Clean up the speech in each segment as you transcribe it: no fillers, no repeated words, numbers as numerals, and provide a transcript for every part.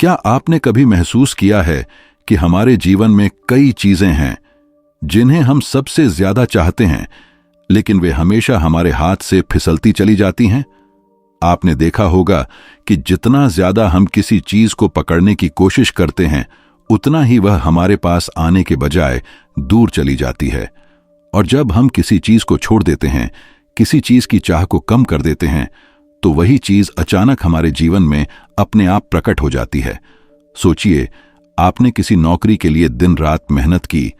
क्या आपने कभी महसूस किया है कि हमारे जीवन में कई चीजें हैं जिन्हें हम सबसे ज्यादा चाहते हैं, लेकिन वे हमेशा हमारे हाथ से फिसलती चली जाती हैं? आपने देखा होगा कि जितना ज्यादा हम किसी चीज को पकड़ने की कोशिश करते हैं, उतना ही वह हमारे पास आने के बजाय दूर चली जाती है। और जब हम किसी चीज को छोड़ देते हैं, किसी चीज की चाह को कम कर देते हैं, तो वही चीज अचानक हमारे जीवन में अपने आप प्रकट हो जाती है। सोचिए, आपने किसी नौकरी के लिए दिन रात मेहनत की,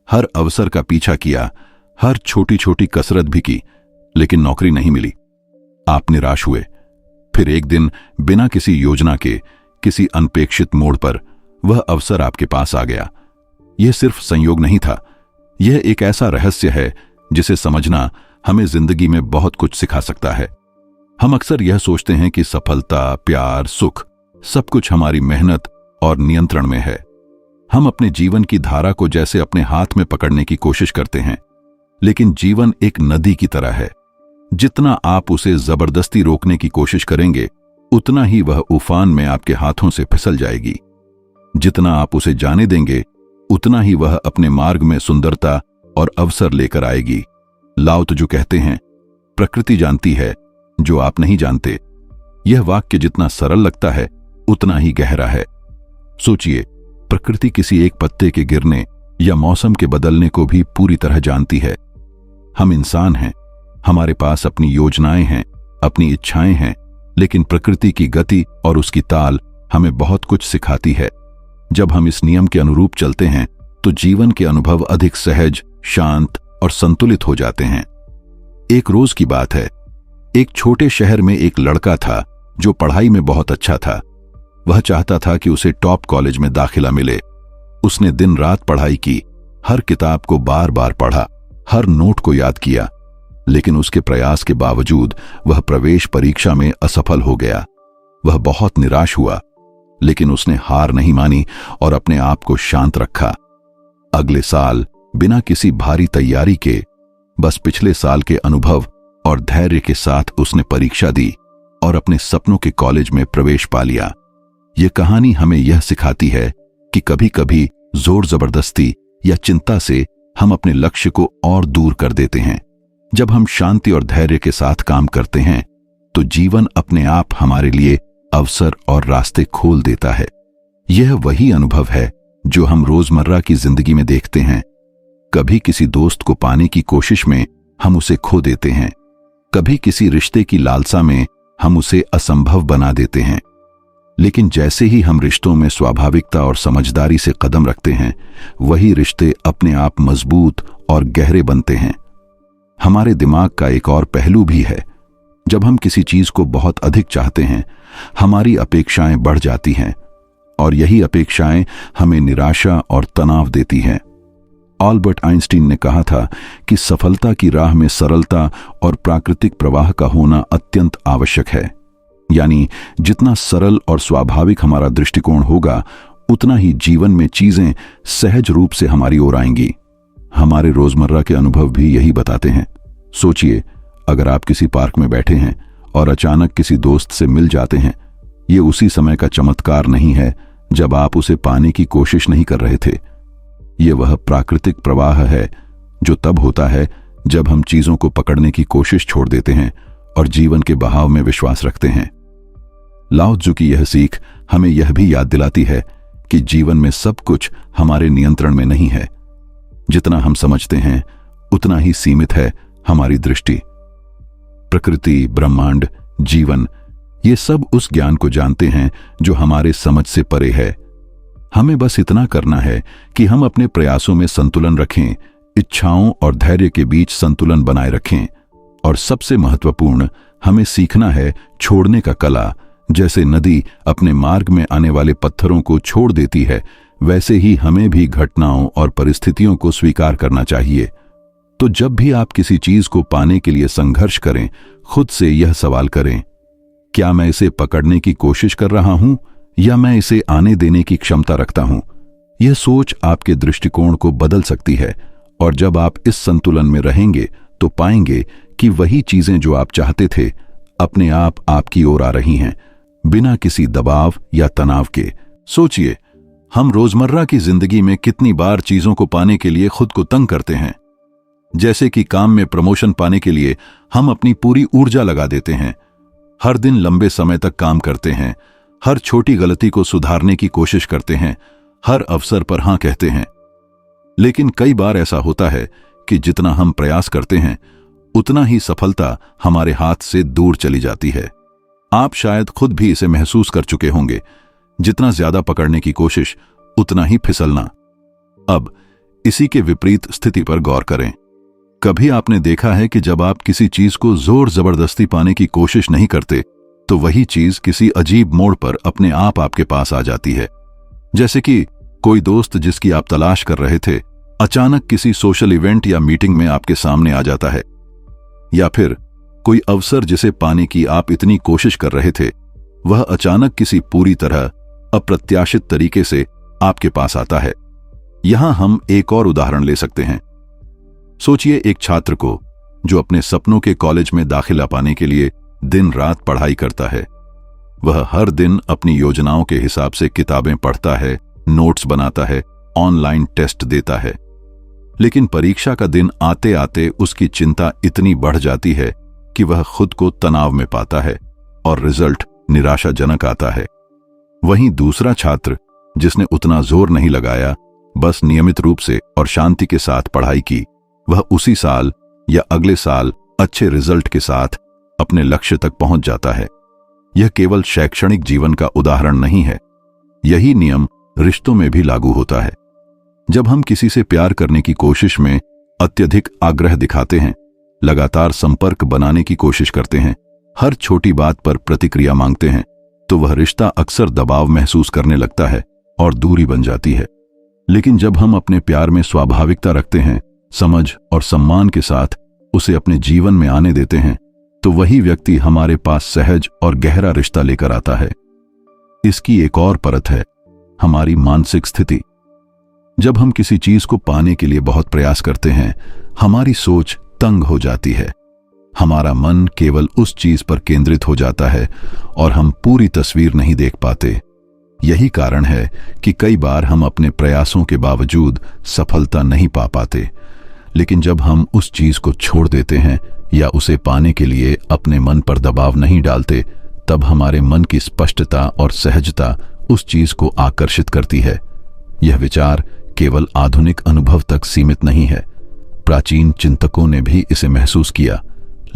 हर अवसर का पीछा किया, हर छोटी छोटी कसरत भी की, लेकिन नौकरी नहीं मिली। आप निराश हुए। फिर एक दिन बिना किसी योजना के, किसी अनपेक्षित मोड़ पर वह अवसर आपके पास आ गया। यह सिर्फ संयोग नहीं था, यह एक ऐसा रहस्य है जिसे समझना हमें जिंदगी में बहुत कुछ सिखा सकता है। हम अक्सर यह सोचते हैं कि सफलता, प्यार, सुख सब कुछ हमारी मेहनत और नियंत्रण में है। हम अपने जीवन की धारा को जैसे अपने हाथ में पकड़ने की कोशिश करते हैं, लेकिन जीवन एक नदी की तरह है। जितना आप उसे जबरदस्ती रोकने की कोशिश करेंगे, उतना ही वह उफान में आपके हाथों से फिसल जाएगी। जितना आप उसे जाने देंगे, उतना ही वह अपने मार्ग में सुंदरता और अवसर लेकर आएगी। लाओ त्जू कहते हैं, प्रकृति जानती है जो आप नहीं जानते। यह वाक्य जितना सरल लगता है, उतना ही गहरा है। सोचिए, प्रकृति किसी एक पत्ते के गिरने या मौसम के बदलने को भी पूरी तरह जानती है। हम इंसान हैं, हमारे पास अपनी योजनाएं हैं, अपनी इच्छाएं हैं, लेकिन प्रकृति की गति और उसकी ताल हमें बहुत कुछ सिखाती है। जब हम इस नियम के अनुरूप चलते हैं, तो जीवन के अनुभव अधिक सहज, शांत और संतुलित हो जाते हैं। एक रोज की बात है। एक छोटे शहर में एक लड़का था जो पढ़ाई में बहुत अच्छा था। वह चाहता था कि उसे टॉप कॉलेज में दाखिला मिले। उसने दिन रात पढ़ाई की, हर किताब को बार बार पढ़ा, हर नोट को याद किया, लेकिन उसके प्रयास के बावजूद वह प्रवेश परीक्षा में असफल हो गया। वह बहुत निराश हुआ, लेकिन उसने हार नहीं मानी और अपने आप को शांत रखा। अगले साल बिना किसी भारी तैयारी के, बस पिछले साल के अनुभव और धैर्य के साथ उसने परीक्षा दी और अपने सपनों के कॉलेज में प्रवेश पा लिया। यह कहानी हमें यह सिखाती है कि कभी कभी जोर जबरदस्ती या चिंता से हम अपने लक्ष्य को और दूर कर देते हैं। जब हम शांति और धैर्य के साथ काम करते हैं, तो जीवन अपने आप हमारे लिए अवसर और रास्ते खोल देता है। यह वही अनुभव है जो हम रोजमर्रा की जिंदगी में देखते हैं। कभी किसी दोस्त को पाने की कोशिश में हम उसे खो देते हैं, कभी किसी रिश्ते की लालसा में हम उसे असंभव बना देते हैं। लेकिन जैसे ही हम रिश्तों में स्वाभाविकता और समझदारी से कदम रखते हैं, वही रिश्ते अपने आप मजबूत और गहरे बनते हैं। हमारे दिमाग का एक और पहलू भी है। जब हम किसी चीज को बहुत अधिक चाहते हैं, हमारी अपेक्षाएं बढ़ जाती हैं, और यही अपेक्षाएं हमें निराशा और तनाव देती हैं। अल्बर्ट आइंस्टीन ने कहा था कि सफलता की राह में सरलता और प्राकृतिक प्रवाह का होना अत्यंत आवश्यक है। यानी जितना सरल और स्वाभाविक हमारा दृष्टिकोण होगा, उतना ही जीवन में चीजें सहज रूप से हमारी ओर आएंगी। हमारे रोजमर्रा के अनुभव भी यही बताते हैं। सोचिए, अगर आप किसी पार्क में बैठे हैं और अचानक किसी दोस्त से मिल जाते हैं, ये उसी समय का चमत्कार नहीं है जब आप उसे पाने की कोशिश नहीं कर रहे थे। ये वह प्राकृतिक प्रवाह है जो तब होता है जब हम चीजों को पकड़ने की कोशिश छोड़ देते हैं और जीवन के बहाव में विश्वास रखते हैं। लाओ त्जू की यह सीख हमें यह भी याद दिलाती है कि जीवन में सब कुछ हमारे नियंत्रण में नहीं है। जितना हम समझते हैं, उतना ही सीमित है हमारी दृष्टि। प्रकृति, ब्रह्मांड, जीवन, ये सब उस ज्ञान को जानते हैं जो हमारे समझ से परे है। हमें बस इतना करना है कि हम अपने प्रयासों में संतुलन रखें, इच्छाओं और धैर्य के बीच संतुलन बनाए रखें, और सबसे महत्वपूर्ण, हमें सीखना है छोड़ने का कला। जैसे नदी अपने मार्ग में आने वाले पत्थरों को छोड़ देती है, वैसे ही हमें भी घटनाओं और परिस्थितियों को स्वीकार करना चाहिए। तो जब भी आप किसी चीज को पाने के लिए संघर्ष करें, खुद से यह सवाल करें, क्या मैं इसे पकड़ने की कोशिश कर रहा हूं या मैं इसे आने देने की क्षमता रखता हूं? यह सोच आपके दृष्टिकोण को बदल सकती है, और जब आप इस संतुलन में रहेंगे तो पाएंगे कि वही चीजें जो आप चाहते थे अपने आप आपकी ओर आ रही हैं, बिना किसी दबाव या तनाव के। सोचिए, हम रोजमर्रा की जिंदगी में कितनी बार चीजों को पाने के लिए खुद को तंग करते हैं। जैसे कि काम में प्रमोशन पाने के लिए हम अपनी पूरी ऊर्जा लगा देते हैं, हर दिन लंबे समय तक काम करते हैं, हर छोटी गलती को सुधारने की कोशिश करते हैं, हर अवसर पर हां कहते हैं। लेकिन कई बार ऐसा होता है कि जितना हम प्रयास करते हैं उतना ही सफलता हमारे हाथ से दूर चली जाती है। आप शायद खुद भी इसे महसूस कर चुके होंगे। जितना ज्यादा पकड़ने की कोशिश उतना ही फिसलना। अब इसी के विपरीत स्थिति पर गौर करें। कभी आपने देखा है कि जब आप किसी चीज को जोर जबरदस्ती पाने की कोशिश नहीं करते तो वही चीज किसी अजीब मोड़ पर अपने आप आपके पास आ जाती है। जैसे कि कोई दोस्त जिसकी आप तलाश कर रहे थे अचानक किसी सोशल इवेंट या मीटिंग में आपके सामने आ जाता है, या फिर कोई अवसर जिसे पाने की आप इतनी कोशिश कर रहे थे वह अचानक किसी पूरी तरह अप्रत्याशित तरीके से आपके पास आता है। यहां हम एक और उदाहरण ले सकते हैं। सोचिए एक छात्र को जो अपने सपनों के कॉलेज में दाखिला पाने के लिए दिन रात पढ़ाई करता है। वह हर दिन अपनी योजनाओं के हिसाब से किताबें पढ़ता है, नोट्स बनाता है, ऑनलाइन टेस्ट देता है। लेकिन परीक्षा का दिन आते आते उसकी चिंता इतनी बढ़ जाती है कि वह खुद को तनाव में पाता है और रिजल्ट निराशाजनक आता है। वहीं दूसरा छात्र जिसने उतना जोर नहीं लगाया, बस नियमित रूप से और शांति के साथ पढ़ाई की, वह उसी साल या अगले साल अच्छे रिजल्ट के साथ अपने लक्ष्य तक पहुंच जाता है। यह केवल शैक्षणिक जीवन का उदाहरण नहीं है, यही नियम रिश्तों में भी लागू होता है। जब हम किसी से प्यार करने की कोशिश में अत्यधिक आग्रह दिखाते हैं, लगातार संपर्क बनाने की कोशिश करते हैं, हर छोटी बात पर प्रतिक्रिया मांगते हैं, तो वह रिश्ता अक्सर दबाव महसूस करने लगता है और दूरी बन जाती है। लेकिन जब हम अपने प्यार में स्वाभाविकता रखते हैं, समझ और सम्मान के साथ उसे अपने जीवन में आने देते हैं, तो वही व्यक्ति हमारे पास सहज और गहरा रिश्ता लेकर आता है। इसकी एक और परत है हमारी मानसिक स्थिति। जब हम किसी चीज को पाने के लिए बहुत प्रयास करते हैं, हमारी सोच तंग हो जाती है। हमारा मन केवल उस चीज पर केंद्रित हो जाता है और हम पूरी तस्वीर नहीं देख पाते। यही कारण है कि कई बार हम अपने प्रयासों के बावजूद सफलता नहीं पा पाते। लेकिन जब हम उस चीज को छोड़ देते हैं या उसे पाने के लिए अपने मन पर दबाव नहीं डालते, तब हमारे मन की स्पष्टता और सहजता उस चीज को आकर्षित करती है। यह विचार केवल आधुनिक अनुभव तक सीमित नहीं है। प्राचीन चिंतकों ने भी इसे महसूस किया।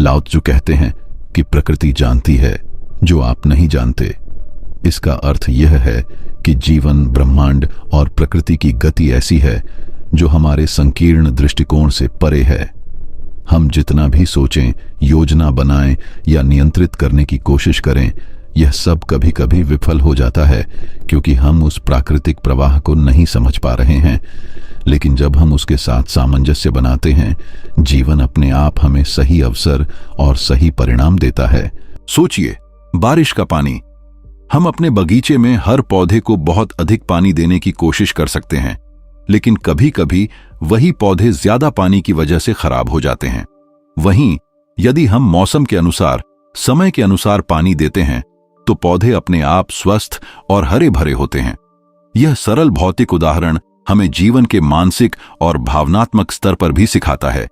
लाओ त्सु कहते हैं कि प्रकृति जानती है जो आप नहीं जानते। इसका अर्थ यह है कि जीवन, ब्रह्मांड और प्रकृति की गति ऐसी है जो हमारे संकीर्ण दृष्टिकोण से परे है। हम जितना भी सोचें, योजना बनाएं या नियंत्रित करने की कोशिश करें, यह सब कभी कभी विफल हो जाता है क्योंकि हम उस प्राकृतिक प्रवाह को नहीं समझ पा रहे हैं। लेकिन जब हम उसके साथ सामंजस्य बनाते हैं, जीवन अपने आप हमें सही अवसर और सही परिणाम देता है। सोचिए, बारिश का पानी। हम अपने बगीचे में हर पौधे को बहुत अधिक पानी देने की कोशिश कर सकते हैं, लेकिन कभी कभी वही पौधे ज्यादा पानी की वजह से खराब हो जाते हैं। वहीं यदि हम मौसम के अनुसार, समय के अनुसार पानी देते हैं तो पौधे अपने आप स्वस्थ और हरे भरे होते हैं। यह सरल भौतिक उदाहरण हमें जीवन के मानसिक और भावनात्मक स्तर पर भी सिखाता है।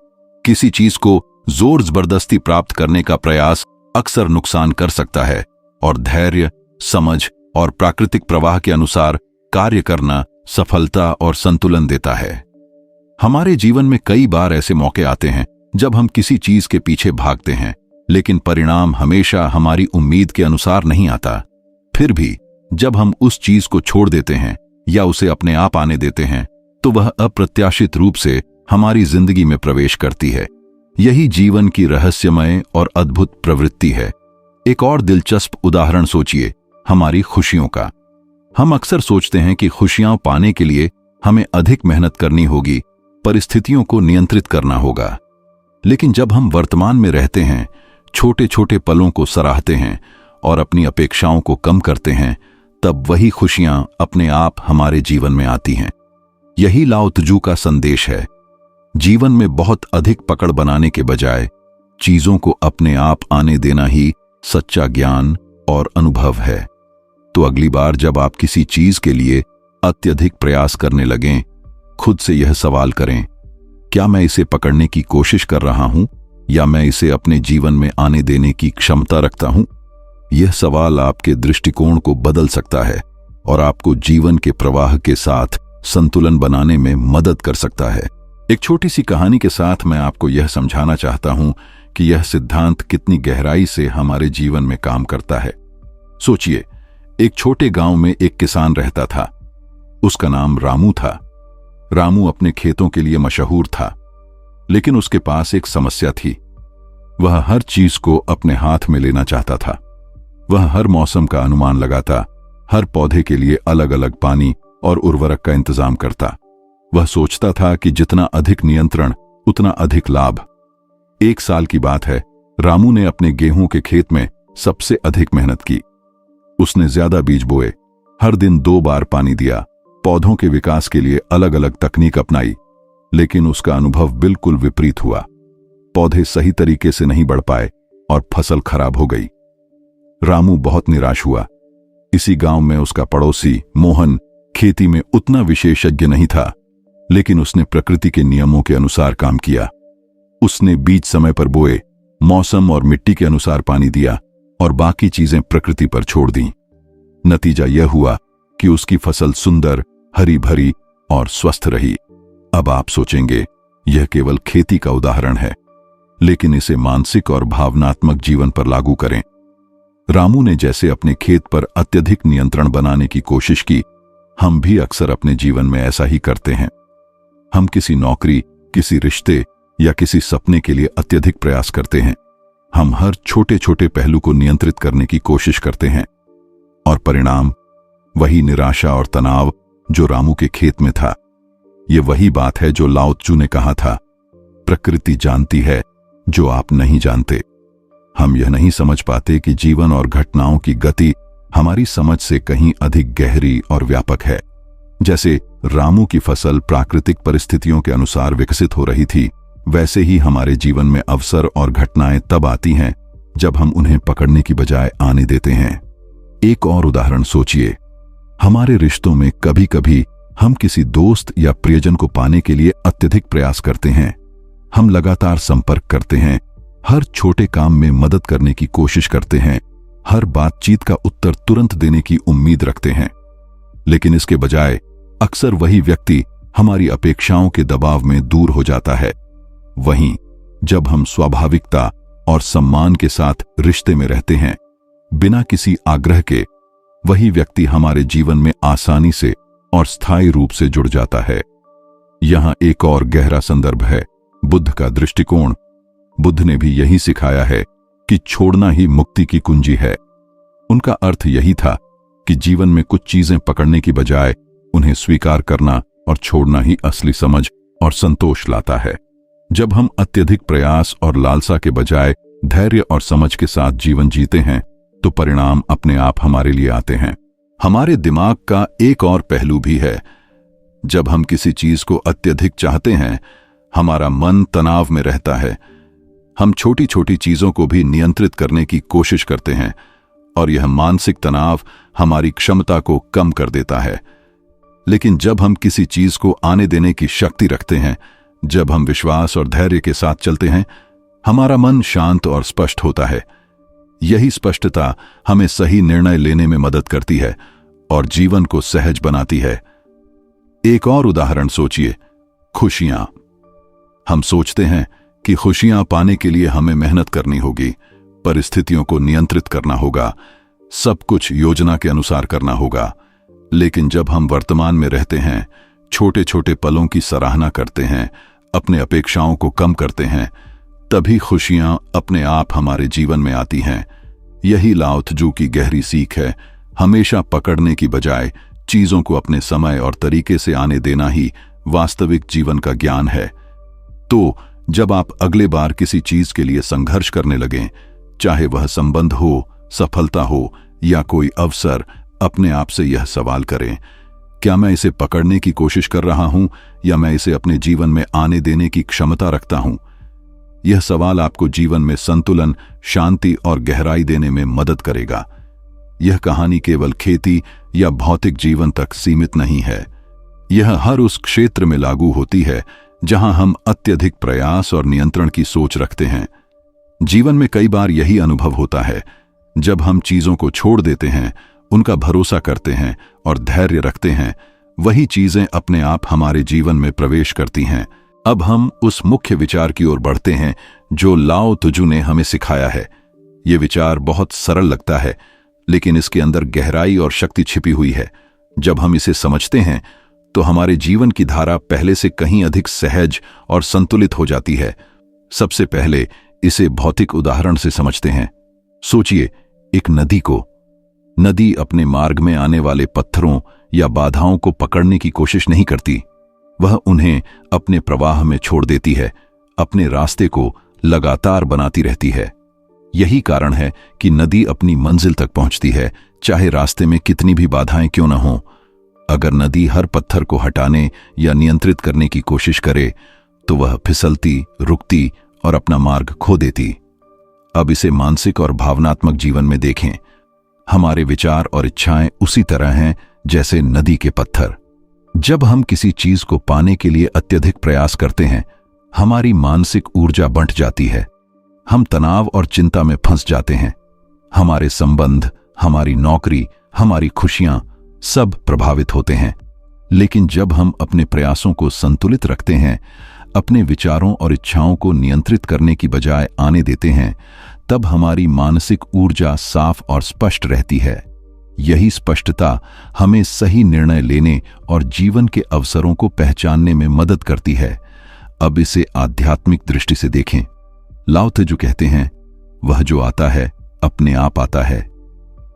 किसी चीज को जोर जबरदस्ती प्राप्त करने का प्रयास अक्सर नुकसान कर सकता है और धैर्य, समझ और प्राकृतिक प्रवाह के अनुसार कार्य करना सफलता और संतुलन देता है। हमारे जीवन में कई बार ऐसे मौके आते हैं जब हम किसी चीज के पीछे भागते हैं, लेकिन परिणाम हमेशा हमारी उम्मीद के अनुसार नहीं आता। फिर भी जब हम उस चीज को छोड़ देते हैं या उसे अपने आप आने देते हैं, तो वह अप्रत्याशित रूप से हमारी जिंदगी में प्रवेश करती है। यही जीवन की रहस्यमय और अद्भुत प्रवृत्ति है। एक और दिलचस्प उदाहरण सोचिए, हमारी खुशियों का। हम अक्सर सोचते हैं कि खुशियां पाने के लिए हमें अधिक मेहनत करनी होगी, परिस्थितियों को नियंत्रित करना होगा। लेकिन जब हम वर्तमान में रहते हैं, छोटे छोटे पलों को सराहते हैं और अपनी अपेक्षाओं को कम करते हैं, तब वही खुशियां अपने आप हमारे जीवन में आती हैं। यही लाओ त्सु का संदेश है। जीवन में बहुत अधिक पकड़ बनाने के बजाय चीजों को अपने आप आने देना ही सच्चा ज्ञान और अनुभव है। तो अगली बार जब आप किसी चीज के लिए अत्यधिक प्रयास करने लगें, खुद से यह सवाल करें, क्या मैं इसे पकड़ने की कोशिश कर रहा हूं या मैं इसे अपने जीवन में आने देने की क्षमता रखता हूं? यह सवाल आपके दृष्टिकोण को बदल सकता है और आपको जीवन के प्रवाह के साथ संतुलन बनाने में मदद कर सकता है। एक छोटी सी कहानी के साथ मैं आपको यह समझाना चाहता हूं कि यह सिद्धांत कितनी गहराई से हमारे जीवन में काम करता है। सोचिए, एक छोटे गांव में एक किसान रहता था। उसका नाम रामू था। रामू अपने खेतों के लिए मशहूर था, लेकिन उसके पास एक समस्या थी। वह हर चीज को अपने हाथ में लेना चाहता था। वह हर मौसम का अनुमान लगाता, हर पौधे के लिए अलग अलग पानी और उर्वरक का इंतजाम करता। वह सोचता था कि जितना अधिक नियंत्रण उतना अधिक लाभ। एक साल की बात है, रामू ने अपने गेहूं के खेत में सबसे अधिक मेहनत की। उसने ज्यादा बीज बोए, हर दिन 2 बार पानी दिया, पौधों के विकास के लिए अलग अलग तकनीक अपनाई, लेकिन उसका अनुभव बिल्कुल विपरीत हुआ। पौधे सही तरीके से नहीं बढ़ पाए और फसल खराब हो गई। रामू बहुत निराश हुआ। इसी गांव में उसका पड़ोसी मोहन खेती में उतना विशेषज्ञ नहीं था, लेकिन उसने प्रकृति के नियमों के अनुसार काम किया। उसने बीज समय पर बोए, मौसम और मिट्टी के अनुसार पानी दिया और बाकी चीजें प्रकृति पर छोड़ दी। नतीजा यह हुआ कि उसकी फसल सुंदर, हरी भरी और स्वस्थ रही। अब आप सोचेंगे, यह केवल खेती का उदाहरण है, लेकिन इसे मानसिक और भावनात्मक जीवन पर लागू करें। रामू ने जैसे अपने खेत पर अत्यधिक नियंत्रण बनाने की कोशिश की, हम भी अक्सर अपने जीवन में ऐसा ही करते हैं। हम किसी नौकरी, किसी रिश्ते या किसी सपने के लिए अत्यधिक प्रयास करते हैं। हम हर छोटे छोटे पहलू को नियंत्रित करने की कोशिश करते हैं, और परिणाम वही निराशा और तनाव जो रामू के खेत में था। यह वही बात है जो लाओ त्सु ने कहा था, प्रकृति जानती है जो आप नहीं जानते। हम यह नहीं समझ पाते कि जीवन और घटनाओं की गति हमारी समझ से कहीं अधिक गहरी और व्यापक है। जैसे रामू की फसल प्राकृतिक परिस्थितियों के अनुसार विकसित हो रही थी, वैसे ही हमारे जीवन में अवसर और घटनाएं तब आती हैं जब हम उन्हें पकड़ने की बजाय आने देते हैं। एक और उदाहरण सोचिए, हमारे रिश्तों में कभी कभी हम किसी दोस्त या प्रियजन को पाने के लिए अत्यधिक प्रयास करते हैं। हम लगातार संपर्क करते हैं, हर छोटे काम में मदद करने की कोशिश करते हैं, हर बातचीत का उत्तर तुरंत देने की उम्मीद रखते हैं। लेकिन इसके बजाय अक्सर वही व्यक्ति हमारी अपेक्षाओं के दबाव में दूर हो जाता है। वहीं जब हम स्वाभाविकता और सम्मान के साथ रिश्ते में रहते हैं, बिना किसी आग्रह के, वही व्यक्ति हमारे जीवन में आसानी से और स्थायी रूप से जुड़ जाता है। यहां एक और गहरा संदर्भ है, बुद्ध का दृष्टिकोण। बुद्ध ने भी यही सिखाया है कि छोड़ना ही मुक्ति की कुंजी है। उनका अर्थ यही था कि जीवन में कुछ चीजें पकड़ने की बजाय उन्हें स्वीकार करना और छोड़ना ही असली समझ और संतोष लाता है। जब हम अत्यधिक प्रयास और लालसा के बजाय धैर्य और समझ के साथ जीवन जीते हैं, तो परिणाम अपने आप हमारे लिए आते हैं। हमारे दिमाग का एक और पहलू भी है। जब हम किसी चीज को अत्यधिक चाहते हैं, हमारा मन तनाव में रहता है। हम छोटी छोटी चीजों को भी नियंत्रित करने की कोशिश करते हैं, और यह मानसिक तनाव हमारी क्षमता को कम कर देता है। लेकिन जब हम किसी चीज को आने देने की शक्ति रखते हैं, जब हम विश्वास और धैर्य के साथ चलते हैं, हमारा मन शांत और स्पष्ट होता है। यही स्पष्टता हमें सही निर्णय लेने में मदद करती है और जीवन को सहज बनाती है। एक और उदाहरण सोचिए, खुशियां। हम सोचते हैं कि खुशियां पाने के लिए हमें मेहनत करनी होगी, परिस्थितियों को नियंत्रित करना होगा, सब कुछ योजना के अनुसार करना होगा। लेकिन जब हम वर्तमान में रहते हैं, छोटे छोटे पलों की सराहना करते हैं, अपने अपेक्षाओं को कम करते हैं, तभी खुशियां अपने आप हमारे जीवन में आती हैं। यही लाओ त्सु की गहरी सीख है। हमेशा पकड़ने की बजाय चीजों को अपने समय और तरीके से आने देना ही वास्तविक जीवन का ज्ञान है। तो जब आप अगले बार किसी चीज के लिए संघर्ष करने लगें, चाहे वह संबंध हो, सफलता हो या कोई अवसर, अपने आप से यह सवाल करें, क्या मैं इसे पकड़ने की कोशिश कर रहा हूं या मैं इसे अपने जीवन में आने देने की क्षमता रखता हूं? यह सवाल आपको जीवन में संतुलन, शांति और गहराई देने में मदद करेगा। यह कहानी केवल खेती या भौतिक जीवन तक सीमित नहीं है। यह हर उस क्षेत्र में लागू होती है जहां हम अत्यधिक प्रयास और नियंत्रण की सोच रखते हैं। जीवन में कई बार यही अनुभव होता है। जब हम चीजों को छोड़ देते हैं, उनका भरोसा करते हैं और धैर्य रखते हैं, वही चीजें अपने आप हमारे जीवन में प्रवेश करती हैं। अब हम उस मुख्य विचार की ओर बढ़ते हैं जो लाओ तुजू ने हमें सिखाया है। यह विचार बहुत सरल लगता है, लेकिन इसके अंदर गहराई और शक्ति छिपी हुई है। जब हम इसे समझते हैं तो हमारे जीवन की धारा पहले से कहीं अधिक सहज और संतुलित हो जाती है। सबसे पहले इसे भौतिक उदाहरण से समझते हैं। सोचिए एक नदी को। नदी अपने मार्ग में आने वाले पत्थरों या बाधाओं को पकड़ने की कोशिश नहीं करती, वह उन्हें अपने प्रवाह में छोड़ देती है, अपने रास्ते को लगातार बनाती रहती है। यही कारण है कि नदी अपनी मंजिल तक पहुंचती है, चाहे रास्ते में कितनी भी बाधाएं क्यों न हों। अगर नदी हर पत्थर को हटाने या नियंत्रित करने की कोशिश करे तो वह फिसलती, रुकती और अपना मार्ग खो देती। अब इसे मानसिक और भावनात्मक जीवन में देखें। हमारे विचार और इच्छाएं उसी तरह हैं जैसे नदी के पत्थर। जब हम किसी चीज को पाने के लिए अत्यधिक प्रयास करते हैं, हमारी मानसिक ऊर्जा बंट जाती है। हम तनाव और चिंता में फंस जाते हैं। हमारे संबंध, हमारी नौकरी, हमारी खुशियां सब प्रभावित होते हैं। लेकिन जब हम अपने प्रयासों को संतुलित रखते हैं, अपने विचारों और इच्छाओं को नियंत्रित करने की बजाय आने देते हैं, तब हमारी मानसिक ऊर्जा साफ और स्पष्ट रहती है। यही स्पष्टता हमें सही निर्णय लेने और जीवन के अवसरों को पहचानने में मदद करती है। अब इसे आध्यात्मिक दृष्टि से देखें। लाओ त्जू कहते हैं, वह जो आता है अपने आप आता है।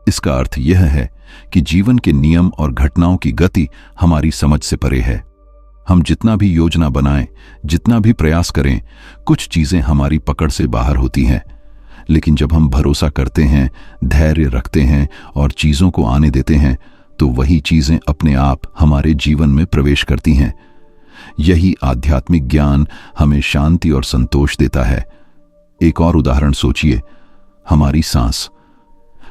इसका अर्थ यह है कि जीवन के नियम और घटनाओं की गति हमारी समझ से परे है। हम जितना भी योजना बनाएं, जितना भी प्रयास करें, कुछ चीजें हमारी पकड़ से बाहर होती हैं। लेकिन जब हम भरोसा करते हैं, धैर्य रखते हैं और चीजों को आने देते हैं, तो वही चीजें अपने आप हमारे जीवन में प्रवेश करती हैं। यही आध्यात्मिक ज्ञान हमें शांति और संतोष देता है। एक और उदाहरण सोचिए, हमारी सांस।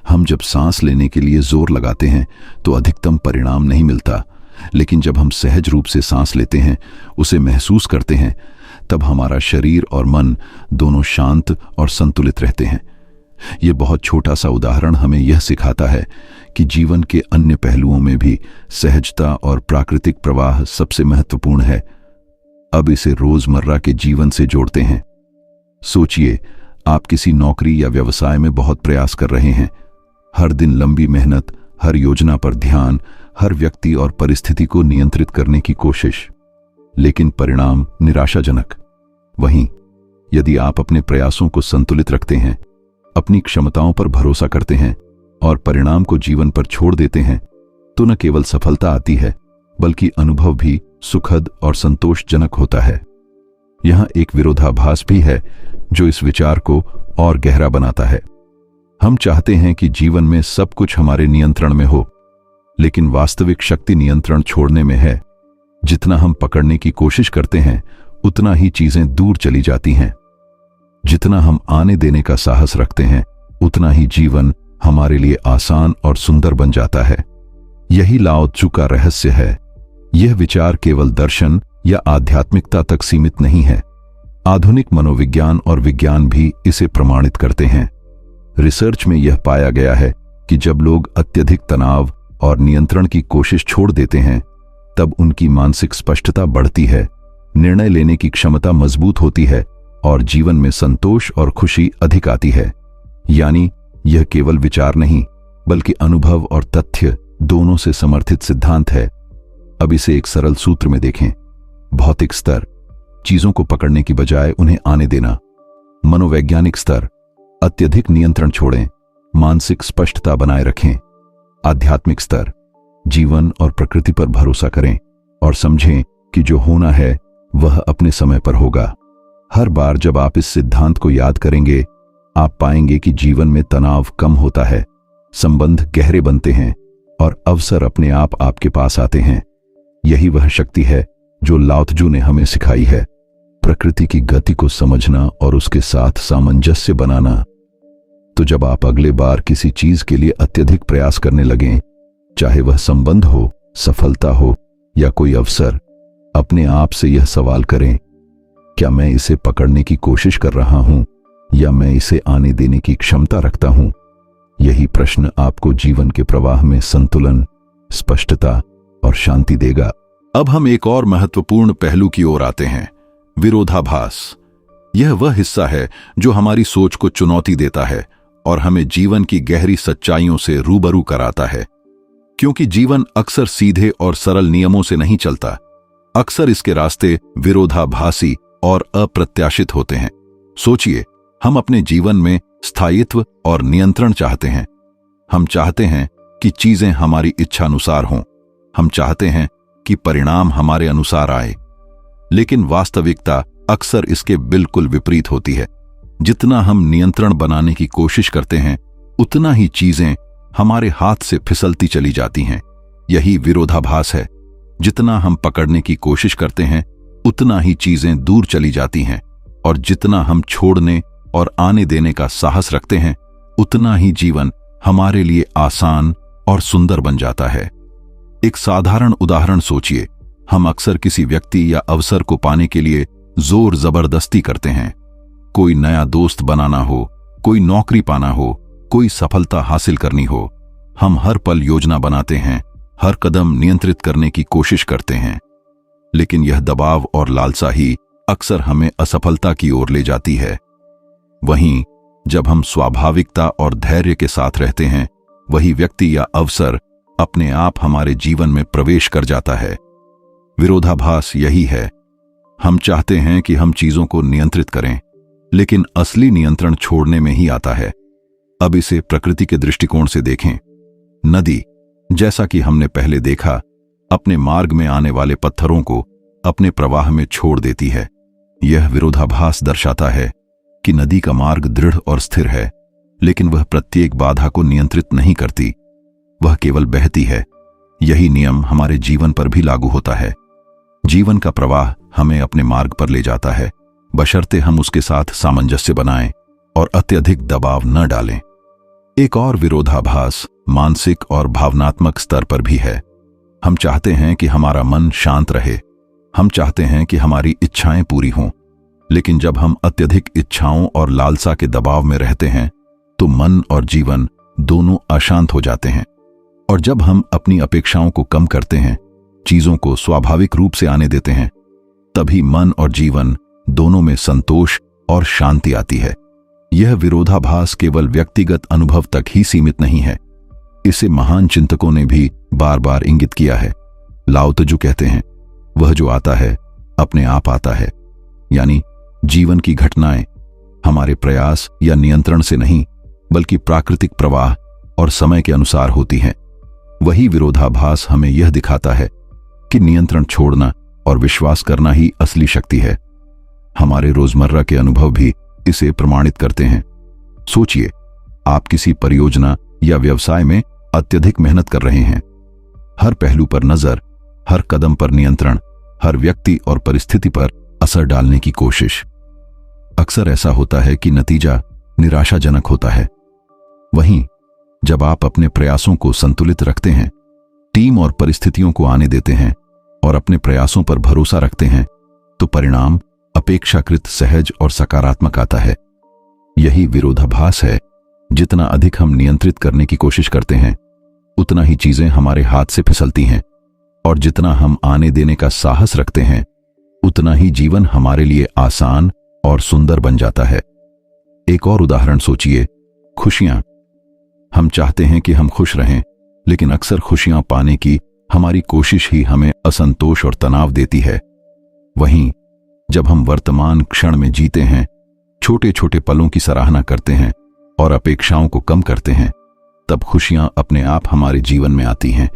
हम जब सांस लेने के लिए जोर लगाते हैं तो अधिकतम परिणाम नहीं मिलता, लेकिन जब हम सहज रूप से सांस लेते हैं, उसे महसूस करते हैं, तब हमारा शरीर और मन दोनों शांत और संतुलित रहते हैं। यह बहुत छोटा सा उदाहरण हमें यह सिखाता है कि जीवन के अन्य पहलुओं में भी सहजता और प्राकृतिक प्रवाह सबसे महत्वपूर्ण है। अब इसे रोजमर्रा के जीवन से जोड़ते हैं। सोचिए, आप किसी नौकरी या व्यवसाय में बहुत प्रयास कर रहे हैं। हर दिन लंबी मेहनत, हर योजना पर ध्यान, हर व्यक्ति और परिस्थिति को नियंत्रित करने की कोशिश, लेकिन परिणाम निराशाजनक। वहीं यदि आप अपने प्रयासों को संतुलित रखते हैं, अपनी क्षमताओं पर भरोसा करते हैं और परिणाम को जीवन पर छोड़ देते हैं, तो न केवल सफलता आती है, बल्कि अनुभव भी सुखद और संतोषजनक होता है। यहां एक विरोधाभास भी है जो इस विचार को और गहरा बनाता है। हम चाहते हैं कि जीवन में सब कुछ हमारे नियंत्रण में हो, लेकिन वास्तविक शक्ति नियंत्रण छोड़ने में है। जितना हम पकड़ने की कोशिश करते हैं, उतना ही चीजें दूर चली जाती हैं। जितना हम आने देने का साहस रखते हैं, उतना ही जीवन हमारे लिए आसान और सुंदर बन जाता है। यही लाओ त्जू का रहस्य है। यह विचार केवल दर्शन या आध्यात्मिकता तक सीमित नहीं है। आधुनिक मनोविज्ञान और विज्ञान भी इसे प्रमाणित करते हैं। रिसर्च में यह पाया गया है कि जब लोग अत्यधिक तनाव और नियंत्रण की कोशिश छोड़ देते हैं, तब उनकी मानसिक स्पष्टता बढ़ती है, निर्णय लेने की क्षमता मजबूत होती है और जीवन में संतोष और खुशी अधिक आती है। यानी यह केवल विचार नहीं, बल्कि अनुभव और तथ्य दोनों से समर्थित सिद्धांत है। अब इसे एक सरल सूत्र में देखें। भौतिक स्तर, चीजों को पकड़ने की बजाय उन्हें आने देना। मनोवैज्ञानिक स्तर, अत्यधिक नियंत्रण छोड़ें, मानसिक स्पष्टता बनाए रखें। आध्यात्मिक स्तर, जीवन और प्रकृति पर भरोसा करें और समझें कि जो होना है वह अपने समय पर होगा। हर बार जब आप इस सिद्धांत को याद करेंगे, आप पाएंगे कि जीवन में तनाव कम होता है, संबंध गहरे बनते हैं और अवसर अपने आप आपके पास आते हैं। यही वह शक्ति है जो लाओ त्जू ने हमें सिखाई है। प्रकृति की गति को समझना और उसके साथ सामंजस्य बनाना। तो जब आप अगले बार किसी चीज के लिए अत्यधिक प्रयास करने लगें, चाहे वह संबंध हो, सफलता हो या कोई अवसर, अपने आप से यह सवाल करें, क्या मैं इसे पकड़ने की कोशिश कर रहा हूं या मैं इसे आने देने की क्षमता रखता हूं? यही प्रश्न आपको जीवन के प्रवाह में संतुलन, स्पष्टता और शांति देगा। अब हम एक और महत्वपूर्ण पहलू की ओर आते हैं, विरोधाभास। यह वह हिस्सा है जो हमारी सोच को चुनौती देता है और हमें जीवन की गहरी सच्चाइयों से रूबरू कराता है। क्योंकि जीवन अक्सर सीधे और सरल नियमों से नहीं चलता, अक्सर इसके रास्ते विरोधाभासी और अप्रत्याशित होते हैं। सोचिए, हम अपने जीवन में स्थायित्व और नियंत्रण चाहते हैं। हम चाहते हैं कि चीजें हमारी इच्छानुसार हों। हम चाहते हैं कि परिणाम हमारे अनुसार आए। लेकिन वास्तविकता अक्सर इसके बिल्कुल विपरीत होती है। जितना हम नियंत्रण बनाने की कोशिश करते हैं, उतना ही चीजें हमारे हाथ से फिसलती चली जाती हैं। यही विरोधाभास है। जितना हम पकड़ने की कोशिश करते हैं, उतना ही चीजें दूर चली जाती हैं, और जितना हम छोड़ने और आने देने का साहस रखते हैं, उतना ही जीवन हमारे लिए आसान और सुंदर बन जाता है। एक साधारण उदाहरण सोचिए। हम अक्सर किसी व्यक्ति या अवसर को पाने के लिए जोर जबरदस्ती करते हैं। कोई नया दोस्त बनाना हो, कोई नौकरी पाना हो, कोई सफलता हासिल करनी हो, हम हर पल योजना बनाते हैं, हर कदम नियंत्रित करने की कोशिश करते हैं। लेकिन यह दबाव और लालसा ही अक्सर हमें असफलता की ओर ले जाती है। वहीं जब हम स्वाभाविकता और धैर्य के साथ रहते हैं, वही व्यक्ति या अवसर अपने आप हमारे जीवन में प्रवेश कर जाता है। विरोधाभास यही है। हम चाहते हैं कि हम चीजों को नियंत्रित करें, लेकिन असली नियंत्रण छोड़ने में ही आता है। अब इसे प्रकृति के दृष्टिकोण से देखें। नदी, जैसा कि हमने पहले देखा, अपने मार्ग में आने वाले पत्थरों को अपने प्रवाह में छोड़ देती है। यह विरोधाभास दर्शाता है कि नदी का मार्ग दृढ़ और स्थिर है, लेकिन वह प्रत्येक बाधा को नियंत्रित नहीं करती, वह केवल बहती है। यही नियम हमारे जीवन पर भी लागू होता है। जीवन का प्रवाह हमें अपने मार्ग पर ले जाता है, बशर्ते हम उसके साथ सामंजस्य बनाएं और अत्यधिक दबाव न डालें। एक और विरोधाभास मानसिक और भावनात्मक स्तर पर भी है। हम चाहते हैं कि हमारा मन शांत रहे। हम चाहते हैं कि हमारी इच्छाएं पूरी हों, लेकिन जब हम अत्यधिक इच्छाओं और लालसा के दबाव में रहते हैं, तो मन और जीवन दोनों अशांत हो जाते हैं। और जब हम अपनी अपेक्षाओं को कम करते हैं, चीजों को स्वाभाविक रूप से आने देते हैं, तभी मन और जीवन दोनों में संतोष और शांति आती है। यह विरोधाभास केवल व्यक्तिगत अनुभव तक ही सीमित नहीं है। इसे महान चिंतकों ने भी बार बार इंगित किया है। लाओ त्जू कहते हैं, वह जो आता है अपने आप आता है। यानी जीवन की घटनाएं हमारे प्रयास या नियंत्रण से नहीं, बल्कि प्राकृतिक प्रवाह और समय के अनुसार होती हैं। वही विरोधाभास हमें यह दिखाता है कि नियंत्रण छोड़ना और विश्वास करना ही असली शक्ति है। हमारे रोजमर्रा के अनुभव भी इसे प्रमाणित करते हैं। सोचिए, आप किसी परियोजना या व्यवसाय में अत्यधिक मेहनत कर रहे हैं। हर पहलू पर नजर, हर कदम पर नियंत्रण, हर व्यक्ति और परिस्थिति पर असर डालने की कोशिश। अक्सर ऐसा होता है कि नतीजा निराशाजनक होता है। वहीं जब आप अपने प्रयासों को संतुलित रखते हैं, टीम और परिस्थितियों को आने देते हैं और अपने प्रयासों पर भरोसा रखते हैं, तो परिणाम अपेक्षाकृत सहज और सकारात्मक आता है। यही विरोधाभास है। जितना अधिक हम नियंत्रित करने की कोशिश करते हैं, उतना ही चीजें हमारे हाथ से फिसलती हैं, और जितना हम आने देने का साहस रखते हैं, उतना ही जीवन हमारे लिए आसान और सुंदर बन जाता है। एक और उदाहरण सोचिए, खुशियां। हम चाहते हैं कि हम खुश रहें, लेकिन अक्सर खुशियां पाने की हमारी कोशिश ही हमें असंतोष और तनाव देती है। वहीं जब हम वर्तमान क्षण में जीते हैं, छोटे छोटे पलों की सराहना करते हैं और अपेक्षाओं को कम करते हैं, तब खुशियां अपने आप हमारे जीवन में आती हैं।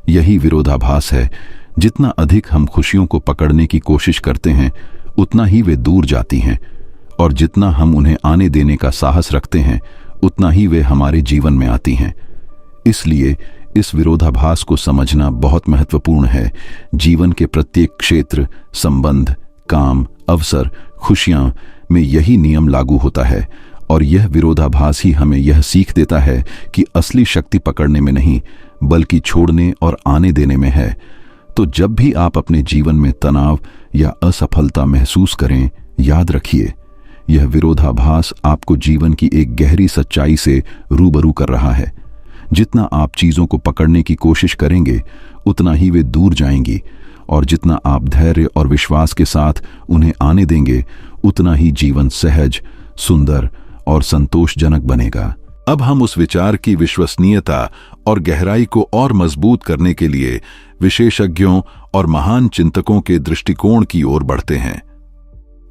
यही विरोधाभास है। जितना अधिक हम खुशियों को पकड़ने की कोशिश करते हैं, उतना ही वे दूर जाती हैं, और जितना हम उन्हें आने देने का साहस रखते हैं, उतना ही वे हमारे जीवन में आती हैं। इसलिए इस विरोधाभास को समझना बहुत महत्वपूर्ण है। जीवन के प्रत्येक क्षेत्र, संबंध, काम, अवसर, खुशियां में यही नियम लागू होता है, और यह विरोधाभास ही हमें यह सीख देता है कि असली शक्ति पकड़ने में नहीं बल्कि छोड़ने और आने देने में है। तो जब भी आप अपने जीवन में तनाव या असफलता महसूस करें, याद रखिए यह विरोधाभास आपको जीवन की एक गहरी सच्चाई से रूबरू कर रहा है। जितना आप चीजों को पकड़ने की कोशिश करेंगे उतना ही वे दूर जाएंगी, और जितना आप धैर्य और विश्वास के साथ उन्हें आने देंगे उतना ही जीवन सहज, सुंदर और संतोषजनक बनेगा। अब हम उस विचार की विश्वसनीयता और गहराई को और मजबूत करने के लिए विशेषज्ञों और महान चिंतकों के दृष्टिकोण की ओर बढ़ते हैं,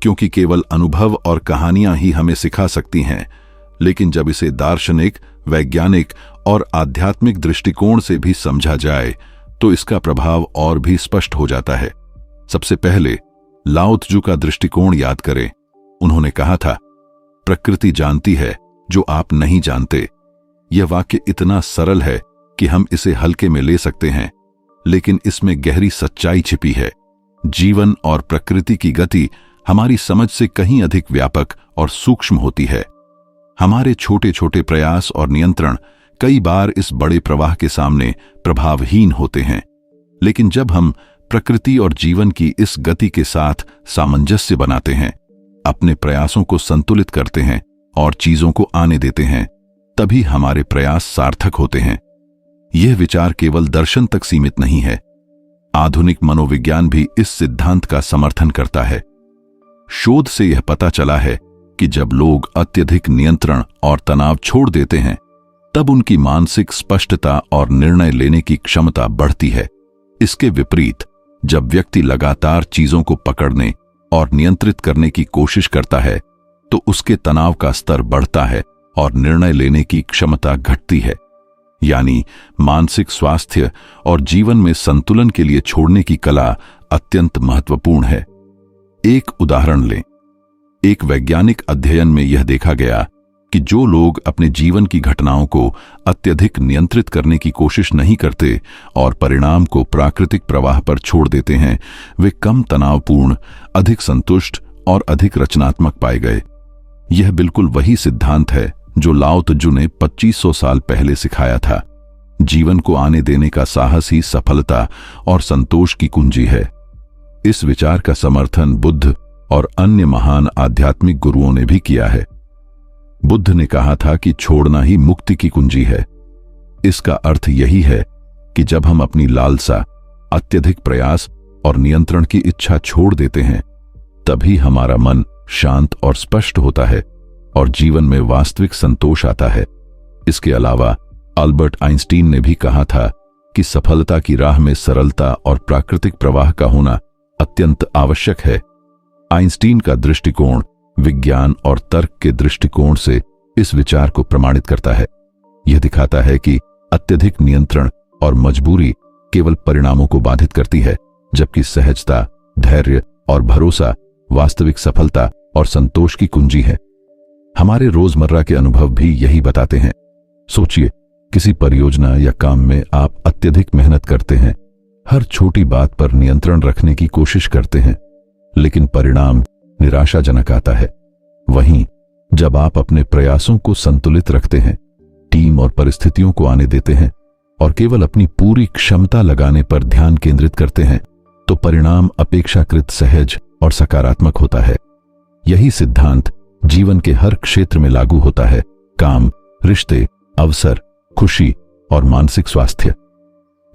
क्योंकि केवल अनुभव और कहानियां ही हमें सिखा सकती हैं, लेकिन जब इसे दार्शनिक, वैज्ञानिक और आध्यात्मिक दृष्टिकोण से भी समझा जाए तो इसका प्रभाव और भी स्पष्ट हो जाता है। सबसे पहले लाओ त्जू का दृष्टिकोण याद करें। उन्होंने कहा था, प्रकृति जानती है जो आप नहीं जानते। यह वाक्य इतना सरल है कि हम इसे हल्के में ले सकते हैं, लेकिन इसमें गहरी सच्चाई छिपी है। जीवन और प्रकृति की गति हमारी समझ से कहीं अधिक व्यापक और सूक्ष्म होती है। हमारे छोटे छोटे प्रयास और नियंत्रण कई बार इस बड़े प्रवाह के सामने प्रभावहीन होते हैं, लेकिन जब हम प्रकृति और जीवन की इस गति के साथ सामंजस्य बनाते हैं, अपने प्रयासों को संतुलित करते हैं और चीजों को आने देते हैं, तभी हमारे प्रयास सार्थक होते हैं। यह विचार केवल दर्शन तक सीमित नहीं है, आधुनिक मनोविज्ञान भी इस सिद्धांत का समर्थन करता है। शोध से यह पता चला है कि जब लोग अत्यधिक नियंत्रण और तनाव छोड़ देते हैं, तब उनकी मानसिक स्पष्टता और निर्णय लेने की क्षमता बढ़ती है। इसके विपरीत, जब व्यक्ति लगातार चीजों को पकड़ने और नियंत्रित करने की कोशिश करता है, तो उसके तनाव का स्तर बढ़ता है और निर्णय लेने की क्षमता घटती है। यानी मानसिक स्वास्थ्य और जीवन में संतुलन के लिए छोड़ने की कला अत्यंत महत्वपूर्ण है। एक उदाहरण लें। एक वैज्ञानिक अध्ययन में यह देखा गया कि जो लोग अपने जीवन की घटनाओं को अत्यधिक नियंत्रित करने की कोशिश नहीं करते और परिणाम को प्राकृतिक प्रवाह पर छोड़ देते हैं, वे कम तनावपूर्ण, अधिक संतुष्ट और अधिक रचनात्मक पाए गए। यह बिल्कुल वही सिद्धांत है जो लाओ त्जू ने 2500 साल पहले सिखाया था। जीवन को आने देने का साहस ही सफलता और संतोष की कुंजी है। इस विचार का समर्थन बुद्ध और अन्य महान आध्यात्मिक गुरुओं ने भी किया है। बुद्ध ने कहा था कि छोड़ना ही मुक्ति की कुंजी है। इसका अर्थ यही है कि जब हम अपनी लालसा, अत्यधिक प्रयास और नियंत्रण की इच्छा छोड़ देते हैं, तभी हमारा मन शांत और स्पष्ट होता है और जीवन में वास्तविक संतोष आता है। इसके अलावा अल्बर्ट आइंस्टीन ने भी कहा था कि सफलता की राह में सरलता और प्राकृतिक प्रवाह का होना अत्यंत आवश्यक है। आइंस्टीन का दृष्टिकोण विज्ञान और तर्क के दृष्टिकोण से इस विचार को प्रमाणित करता है। यह दिखाता है कि अत्यधिक नियंत्रण और मजबूरी केवल परिणामों को बाधित करती है, जबकि सहजता, धैर्य और भरोसा वास्तविक सफलता और संतोष की कुंजी है। हमारे रोजमर्रा के अनुभव भी यही बताते हैं। सोचिए, किसी परियोजना या काम में आप अत्यधिक मेहनत करते हैं, हर छोटी बात पर नियंत्रण रखने की कोशिश करते हैं, लेकिन परिणाम निराशाजनक आता है। वहीं जब आप अपने प्रयासों को संतुलित रखते हैं, टीम और परिस्थितियों को आने देते हैं और केवल अपनी पूरी क्षमता लगाने पर ध्यान केंद्रित करते हैं, तो परिणाम अपेक्षाकृत सहज और सकारात्मक होता है। यही सिद्धांत जीवन के हर क्षेत्र में लागू होता है। काम, रिश्ते, अवसर, खुशी और मानसिक स्वास्थ्य।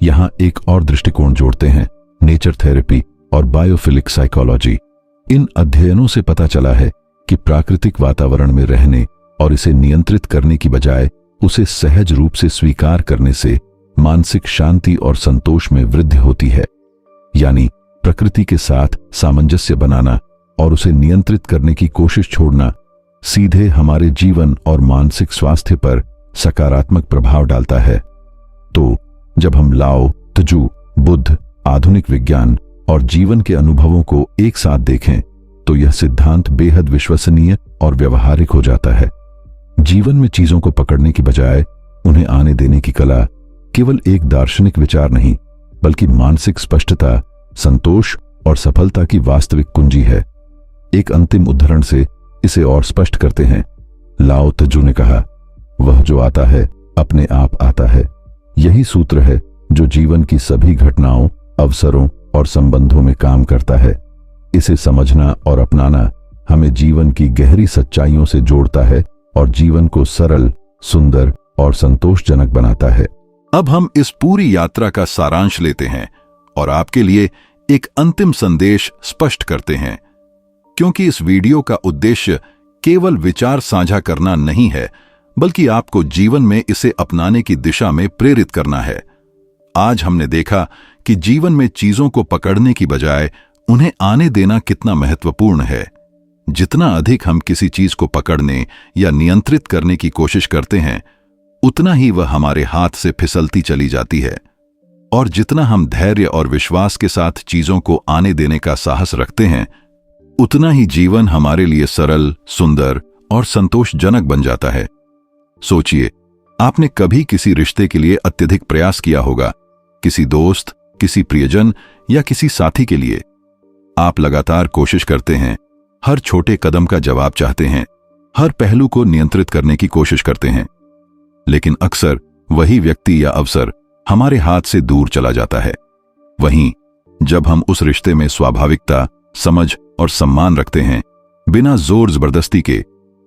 यहां एक और दृष्टिकोण जोड़ते हैं, नेचर थेरेपी और बायोफिलिक साइकोलॉजी। इन अध्ययनों से पता चला है कि प्राकृतिक वातावरण में रहने और इसे नियंत्रित करने की बजाय उसे सहज रूप से स्वीकार करने से मानसिक शांति और संतोष में वृद्धि होती है। यानी प्रकृति के साथ सामंजस्य बनाना और उसे नियंत्रित करने की कोशिश छोड़ना सीधे हमारे जीवन और मानसिक स्वास्थ्य पर सकारात्मक प्रभाव डालता है। तो जब हम लाओ त्जू, बुद्ध, आधुनिक विज्ञान और जीवन के अनुभवों को एक साथ देखें, तो यह सिद्धांत बेहद विश्वसनीय और व्यवहारिक हो जाता है। जीवन में चीजों को पकड़ने की बजाय उन्हें आने देने की कला केवल एक दार्शनिक विचार नहीं, बल्कि मानसिक स्पष्टता, संतोष और सफलता की वास्तविक कुंजी है। एक अंतिम उदाहरण से इसे और स्पष्ट करते हैं। लाओ त्जू ने कहा, वह जो आता है अपने आप आता है। यही सूत्र है जो जीवन की सभी घटनाओं, अवसरों और संबंधों में काम करता है। इसे समझना और अपनाना हमें जीवन की गहरी सच्चाइयों से जोड़ता है और जीवन को सरल, सुंदर और संतोषजनक बनाता है। अब हम इस पूरी यात्रा का सारांश लेते हैं और आपके लिए एक अंतिम संदेश स्पष्ट करते हैं, क्योंकि इस वीडियो का उद्देश्य केवल विचार साझा करना नहीं है, बल्कि आपको जीवन में इसे अपनाने की दिशा में प्रेरित करना है। आज हमने देखा कि जीवन में चीजों को पकड़ने की बजाय उन्हें आने देना कितना महत्वपूर्ण है। जितना अधिक हम किसी चीज को पकड़ने या नियंत्रित करने की कोशिश करते हैं, उतना ही वह हमारे हाथ से फिसलती चली जाती है। और जितना हम धैर्य और विश्वास के साथ चीजों को आने देने का साहस रखते हैं, उतना ही जीवन हमारे लिए सरल, सुंदर और संतोषजनक बन जाता है। सोचिए, आपने कभी किसी रिश्ते के लिए अत्यधिक प्रयास किया होगा, किसी दोस्त, किसी प्रियजन या किसी साथी के लिए। आप लगातार कोशिश करते हैं, हर छोटे कदम का जवाब चाहते हैं, हर पहलू को नियंत्रित करने की कोशिश करते हैं, लेकिन अक्सर वही व्यक्ति या अवसर हमारे हाथ से दूर चला जाता है। वहीं जब हम उस रिश्ते में स्वाभाविकता, समझ और सम्मान रखते हैं, बिना जोर जबरदस्ती के,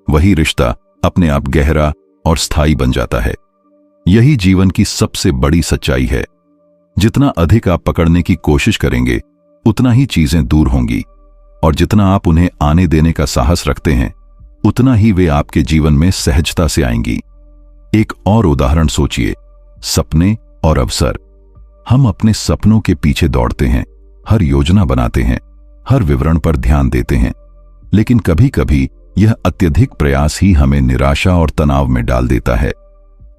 वही रिश्ता अपने आप गहरा और स्थायी बन जाता है। यही जीवन की सबसे बड़ी सच्चाई है। जितना अधिक आप पकड़ने की कोशिश करेंगे, उतना ही चीजें दूर होंगी, और जितना आप उन्हें आने देने का साहस रखते हैं, उतना ही वे आपके जीवन में सहजता से आएंगी। एक और उदाहरण सोचिए, सपने और अवसर। हम अपने सपनों के पीछे दौड़ते हैं, हर योजना बनाते हैं, हर विवरण पर ध्यान देते हैं, लेकिन कभी कभी यह अत्यधिक प्रयास ही हमें निराशा और तनाव में डाल देता है।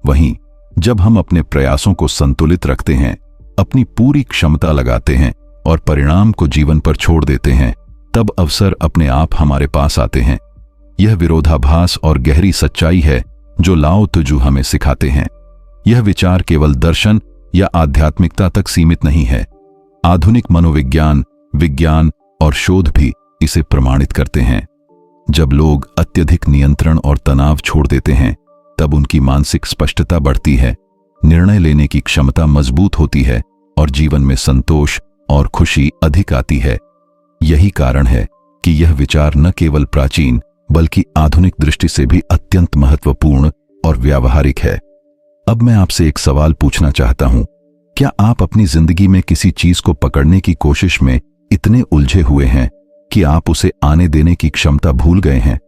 वहीं जब हम अपने प्रयासों को संतुलित रखते हैं, अपनी पूरी क्षमता लगाते हैं और परिणाम को जीवन पर छोड़ देते हैं, तब अवसर अपने आप हमारे पास आते हैं। यह विरोधाभास और गहरी सच्चाई है जो लाओ त्जू हमें सिखाते हैं। यह विचार केवल दर्शन या आध्यात्मिकता तक सीमित नहीं है। आधुनिक मनोविज्ञान, विज्ञान और शोध भी इसे प्रमाणित करते हैं। जब लोग अत्यधिक नियंत्रण और तनाव छोड़ देते हैं, तब उनकी मानसिक स्पष्टता बढ़ती है, निर्णय लेने की क्षमता मजबूत होती है और जीवन में संतोष और खुशी अधिक आती है। यही कारण है कि यह विचार न केवल प्राचीन बल्कि आधुनिक दृष्टि से भी अत्यंत महत्वपूर्ण और व्यावहारिक है। अब मैं आपसे एक सवाल पूछना चाहता हूं, क्या आप अपनी जिंदगी में किसी चीज को पकड़ने की कोशिश में इतने उलझे हुए हैं कि आप उसे आने देने की क्षमता भूल गए हैं?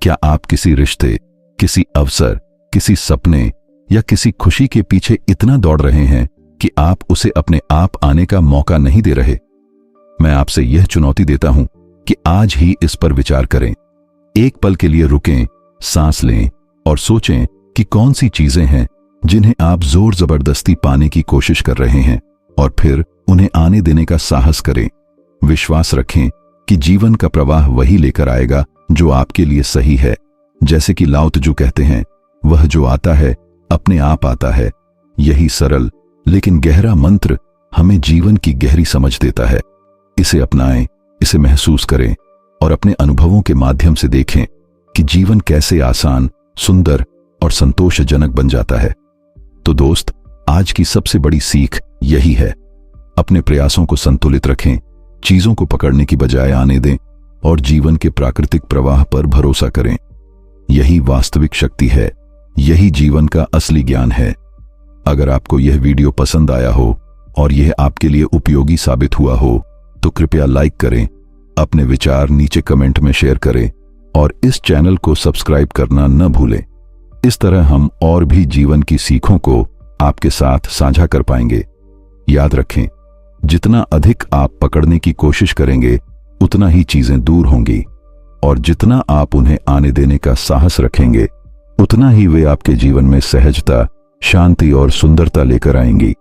क्या आप किसी रिश्ते, किसी अवसर, किसी सपने या किसी खुशी के पीछे इतना दौड़ रहे हैं कि आप उसे अपने आप आने का मौका नहीं दे रहे? मैं आपसे यह चुनौती देता हूं कि आज ही इस पर विचार करें। एक पल के लिए रुकें, सांस लें और सोचें कि कौन सी चीजें हैं जिन्हें आप जोर जबरदस्ती पाने की कोशिश कर रहे हैं, और फिर उन्हें आने देने का साहस करें। विश्वास रखें कि जीवन का प्रवाह वही लेकर आएगा जो आपके लिए सही है। जैसे कि लाओ त्जू कहते हैं, वह जो आता है अपने आप आता है। यही सरल लेकिन गहरा मंत्र हमें जीवन की गहरी समझ देता है। इसे अपनाएं, इसे महसूस करें और अपने अनुभवों के माध्यम से देखें कि जीवन कैसे आसान, सुंदर और संतोषजनक बन जाता है। तो दोस्त, आज की सबसे बड़ी सीख यही है, अपने प्रयासों को संतुलित रखें, चीजों को पकड़ने की बजाय आने दें और जीवन के प्राकृतिक प्रवाह पर भरोसा करें। यही वास्तविक शक्ति है, यही जीवन का असली ज्ञान है। अगर आपको यह वीडियो पसंद आया हो और यह आपके लिए उपयोगी साबित हुआ हो, तो कृपया लाइक करें, अपने विचार नीचे कमेंट में शेयर करें और इस चैनल को सब्सक्राइब करना न भूलें। इस तरह हम और भी जीवन की सीखों को आपके साथ साझा कर पाएंगे। याद रखें, जितना अधिक आप पकड़ने की कोशिश करेंगे, उतना ही चीजें दूर होंगी, और जितना आप उन्हें आने देने का साहस रखेंगे, उतना ही वे आपके जीवन में सहजता, शांति और सुंदरता लेकर आएंगी।